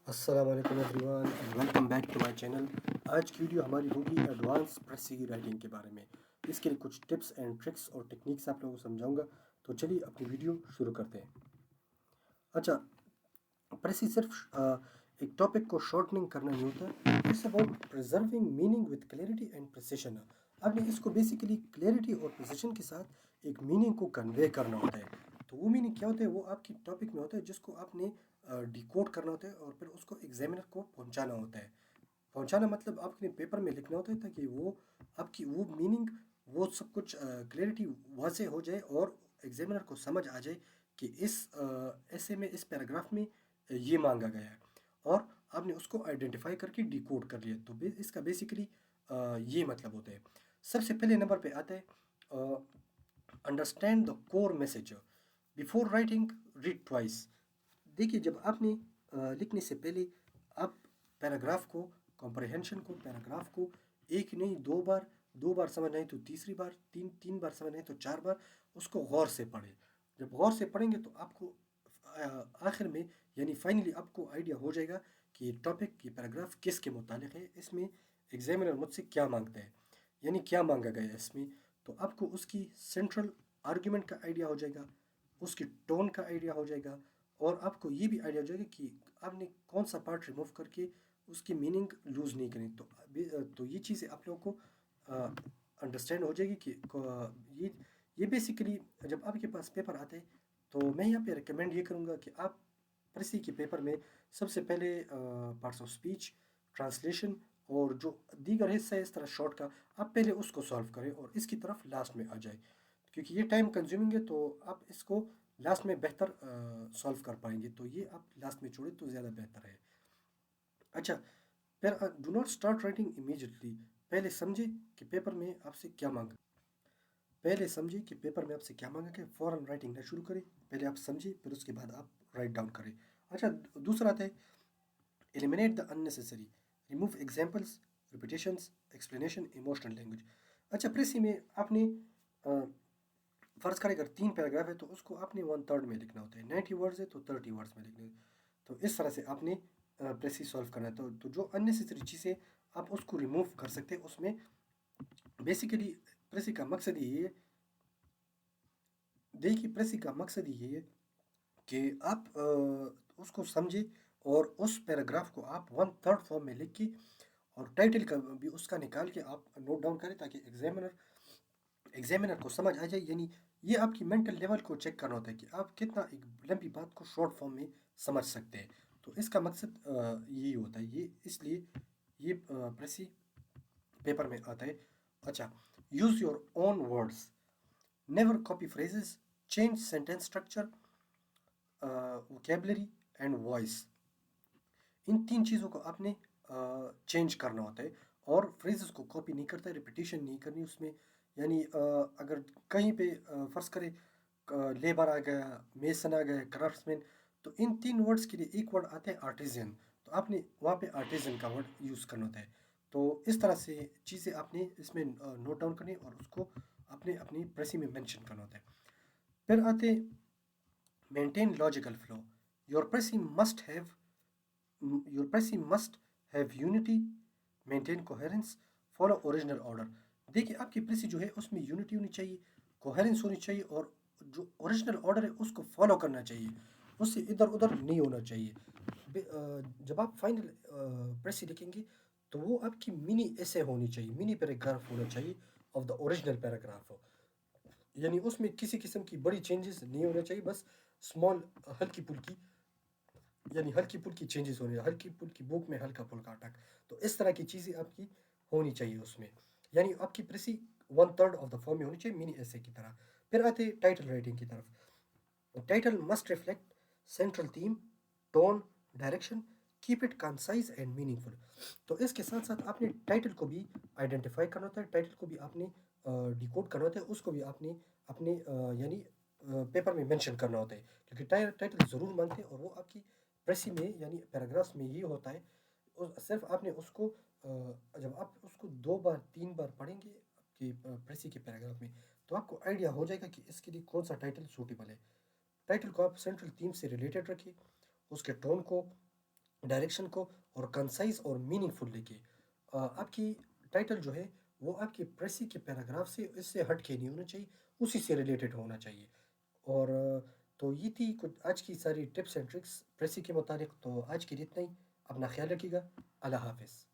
السلام علیکم everyone and welcome back to my channel. آج کی ویڈیو ہماری ہوگی ایڈوانس پریسی رائٹنگ کے بارے میں. اس کے لیے کچھ ٹپس اینڈ ٹرکس اور ٹیکنیکس آپ لوگوں کو سمجھاؤں گا. تو چلیے اپنی ویڈیو شروع کرتے ہیں. اچھا، پریسی صرف ایک ٹاپک کو شارٹننگ کرنا نہیں ہوتا. It's about preserving meaning with clarity and precision. آپ نے اس کو بیسیکلی کلیئرٹی اور پریسیشن کے ساتھ ایک میننگ کو کنوے کرنا ہوتا ہے. تو وہ میننگ کیا ہوتا ہے؟ وہ آپ کی ٹاپک میں ہوتا ہے جس کو آپ نے ڈیکوڈ کرنا ہوتا ہے اور پھر اس کو ایگزامینر کو پہنچانا ہوتا ہے. پہنچانا مطلب آپ نے پیپر میں لکھنا ہوتا ہے تاکہ وہ آپ کی وہ میننگ، وہ سب کچھ کلیئرٹی واضح ہو جائے اور ایگزامینر کو سمجھ آ جائے کہ اس ایسے میں، اس پیراگراف میں یہ مانگا گیا ہے، اور آپ نے اس کو آئیڈینٹیفائی کر کے ڈیکوڈ کر لیا. تو اس کا بیسیکلی یہ مطلب ہوتا ہے. سب سے پہلے نمبر پہ آتا ہے understand the core message before writing read twice. دیکھیے، جب آپ نے لکھنے سے پہلے آپ پیراگراف کو، کمپریہنشن کو، پیراگراف کو ایک نہیں دو بار سمجھ نہیں تو تیسری بار، تین بار سمجھ نہیں تو چار بار اس کو غور سے پڑھیں. جب غور سے پڑھیں گے تو آپ کو آخر میں یعنی فائنلی آپ کو آئیڈیا ہو جائے گا کہ یہ ٹاپک، یہ پیراگراف کس کے متعلق ہے، اس میں ایگزامینر مجھ سے کیا مانگتا ہے، یعنی کیا مانگا گیا ہے اس میں. تو آپ کو اس کی سینٹرل آرگیومنٹ کا آئیڈیا ہو جائے گا، اس کی ٹون کا آئیڈیا ہو جائے گا، اور آپ کو یہ بھی آئیڈیا ہو جائے گا کہ آپ نے کون سا پارٹ ریموو کر کے اس کی میننگ لوز نہیں کریں. تو یہ چیزیں آپ لوگوں کو انڈرسٹینڈ ہو جائے گی کہ یہ بیسیکلی جب آپ کے پاس پیپر آتے ہیں تو میں یہاں پہ ریکمینڈ یہ کروں گا کہ آپ پریسی کے پیپر میں سب سے پہلے پارٹس آف اسپیچ، ٹرانسلیشن اور جو دیگر حصہ ہے اس طرح شارٹ کا، آپ پہلے اس کو سالو کریں اور اس کی طرف لاسٹ میں آ جائیں. کیونکہ یہ ٹائم کنزیومنگ ہے تو آپ اس کو لاسٹ میں بہتر سالو کر پائیں گے. تو یہ آپ لاسٹ میں چھوڑیں تو زیادہ بہتر ہے. اچھا، پھر do not start writing immediately. پہلے سمجھے کہ پیپر میں آپ سے کیا مانگا کہ فوراً رائٹنگ نہ شروع کریں. پہلے آپ سمجھیں، پھر اس کے بعد آپ رائٹ ڈاؤن کریں. اچھا، دوسرا آتا ہے ایلیمینیٹ دا unnecessary. Remove examples, ریپیٹیشنس، explanation, emotional language. اچھا، پریسی میں آپ نے فرض کریں اگر 3 پیراگراف ہے تو اس کو آپ نے 1/3 میں لکھنا ہوتا ہے. 90 ورڈز ہے تو 30 ورڈز میں لکھنا ہے. تو اس طرح سے آپ نے پریسی سالو کرنا ہے. تو جو اننیسیسری چیزیں آپ اس کو ریموو کر سکتے ہیں. اس میں بیسیکلی پریسی کا مقصد یہ ہے، دیکھیے پریسی کا مقصد یہ ہے کہ آپ اس کو سمجھیں اور اس پیراگراف کو آپ 1/3 فارم میں لکھ کے اور ٹائٹل کا بھی اس کا نکال کے آپ نوٹ ڈاؤن کریں تاکہ ایگزامینر کو سمجھ آ جائے. یعنی یہ آپ کی مینٹل لیول کو چیک کرنا ہوتا ہے کہ آپ کتنا ایک لمبی بات کو شارٹ فارم میں سمجھ سکتے ہیں. تو اس کا مقصد یہی ہوتا ہے. اس لیے یہ پریسی پیپر میں آتا ہے. اچھا، use your own words, never copy phrases, change sentence structure, vocabulary and voice. ان 3 چیزوں کو آپ نے چینج کرنا ہوتا ہے. اور فریزز کو کاپی نہیں کرتا ہے، ریپیٹیشن نہیں کرنی اس میں. یعنی اگر کہیں پہ فرض کرے لیبر آ گیا، میسن آ گیا، کرافٹس مین، تو ان 3 ورڈز کے لیے ایک ورڈ آتا ہے آرٹیزن. تو آپ نے وہاں پہ آرٹیزن کا ورڈ یوز کرنا ہوتا ہے. تو اس طرح سے چیزیں آپ نے اس میں نوٹ ڈاؤن کرنی اور اس کو آپ نے اپنی پریسی میں مینشن کرنا ہوتا ہے. پھر آتے maintain logical flow. Your precis must have unity, maintain coherence, follow original order. دیکھیے آپ کی پریسی جو ہے اس میں یونٹی ہونی چاہیے، کوہیرنس ہونی چاہیے، اور جو اوریجنل آرڈر ہے اس کو فالو کرنا چاہیے، اس سے ادھر ادھر نہیں ہونا چاہیے. جب آپ فائنل پریسی لکھیں گے تو وہ آپ کی منی ایسے ہونی چاہیے، منی پیراگراف ہونا چاہیے آف دا اوریجنل پیراگراف. یعنی اس میں کسی قسم کی بڑی چینجز نہیں ہونا چاہیے، بس اسمال، ہلکی پھلکی، یعنی ہلکی پھلکی چینجز ہونی، ہلکی پھلکی بک میں ہلکا پھلکا اٹک. تو اس طرح کی چیزیں آپ کی ہونی چاہیے اس میں. یعنی آپ کی پریسی 1/3 آف دا فارم میں ہونی چاہیے، منی ایسے کی طرح. پھر آتے ٹائٹل رائٹنگ کی طرف. Title must reflect central theme, tone, direction. Keep it concise and meaningful. تو اس کے ساتھ ساتھ آپ نے ٹائٹل کو بھی آئیڈینٹیفائی کرنا ہوتا ہے، ٹائٹل کو بھی آپ نے ڈیکوڈ کرنا ہوتا ہے، اس کو بھی آپ نے اپنے یعنی پیپر میں مینشن کرنا ہوتا ہے. کیونکہ ٹائٹل ضرور مانگتے ہیں اور وہ آپ کی پریسی میں یعنی پیراگرافس میں یہ ہوتا ہے. صرف آپ نے اس کو جب آپ اس کو 2 بار 3 بار پڑھیں گے آپ کی پریسی کے پیراگراف میں تو آپ کو آئیڈیا ہو جائے گا کہ اس کے لیے کون سا ٹائٹل سوٹیبل ہے. ٹائٹل کو آپ سینٹرل تھیم سے ریلیٹڈ رکھیں، اس کے ٹون کو ڈائریکشن کو اور کنسائز اور میننگ فل لکھیے۔ آپ کی ٹائٹل جو ہے وہ آپ کی پریسی کے پیراگراف سے اس سے ہٹ کے نہیں ہونا چاہیے، اسی سے ریلیٹڈ ہونا چاہیے۔ اور تو یہ تھی کچھ آج کی ساری ٹپس اینڈ ٹرکس پریسی کے متعلق۔ تو آج کے لیے اتنا ہی، اپنا خیال رکھیے گا، اللہ حافظ۔